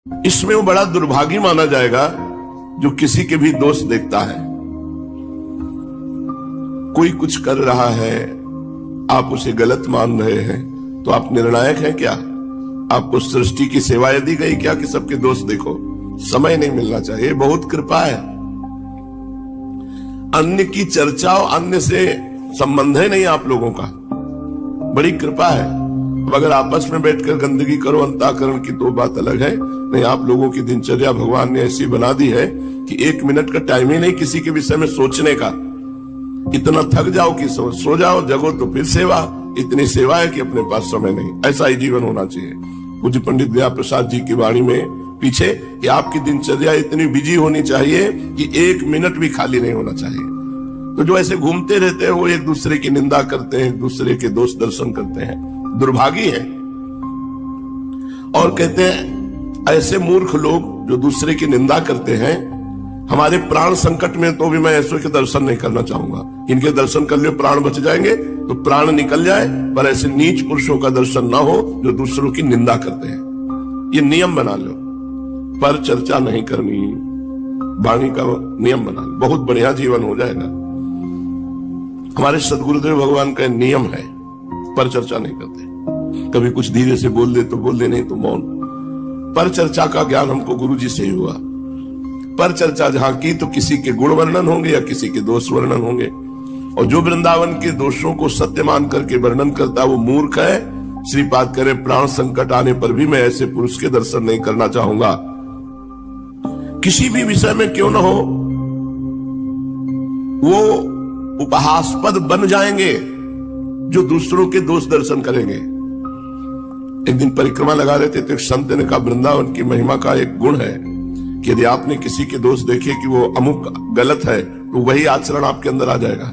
इसमें वो बड़ा दुर्भागी माना जाएगा जो किसी के भी दोष देखता है। कोई कुछ कर रहा है, आप उसे गलत मान रहे हैं, तो आप निर्णायक हैं क्या? आपको सृष्टि की सेवाएं दी गई क्या कि सबके दोष देखो? समय नहीं मिलना चाहिए। बहुत कृपा है। अन्य की चर्चा और अन्य से संबंध है नहीं आप लोगों का, बड़ी कृपा है। अगर आपस में बैठकर गंदगी करो अंतःकरण की तो बात अलग है। नहीं, आप लोगों की दिनचर्या भगवान ने ऐसी बना दी है कि 1 मिनट का टाइम ही नहीं किसी के विषय में सोचने का। इतना थक जाओ कि सो जाओ, जगो तो फिर सेवा। इतनी सेवा है कि अपने पास समय नहीं। ऐसा ही जीवन होना चाहिए। पूज्य पंडित दया प्रसाद जी की वाणी में पीछे कि आपकी दिनचर्या इतनी बिजी होनी चाहिए कि 1 मिनट भी खाली नहीं होना चाहिए। तो जो ऐसे घूमते रहते हैं वो एक दूसरे की निंदा करते हैं, एक दूसरे के दोष दर्शन करते हैं, दुर्भागी है। और कहते हैं ऐसे मूर्ख लोग जो दूसरे की निंदा करते हैं, हमारे प्राण संकट में तो भी मैं ऐसों के दर्शन नहीं करना चाहूंगा। इनके दर्शन कर लियो प्राण बच जाएंगे तो प्राण निकल जाए, पर ऐसे नीच पुरुषों का दर्शन ना हो जो दूसरों की निंदा करते हैं। ये नियम बना लो, पर चर्चा नहीं करनी, वाणी का नियम बना लो, बहुत बढ़िया जीवन हो जाएगा। हमारे सदगुरुदेव भगवान का नियम है, पर चर्चा नहीं करते। कभी कुछ धीरे से बोल दे तो बोल दे, नहीं तो मौन। पर चर्चा का ज्ञान हमको गुरु जी से ही हुआ। पर चर्चा जहां की तो किसी के गुण वर्णन होंगे या किसी के दोष वर्णन होंगे, और जो वृंदावन के दोषों को सत्य मान करके वर्णन करता है वो मूर्ख है। श्रीपाद करे प्राण संकट आने पर भी मैं ऐसे पुरुष के दर्शन नहीं करना चाहूंगा। किसी भी विषय में क्यों न हो, वो उपहासास्पद बन जाएंगे जो दूसरों के दोष दर्शन करेंगे। एक दिन परिक्रमा लगा रहे थे तो एक संत ने कहा वृंदावन की महिमा का एक गुण है कि यदि आपने किसी के दोष देखे कि वो अमुक गलत है तो वही आचरण आपके अंदर आ जाएगा।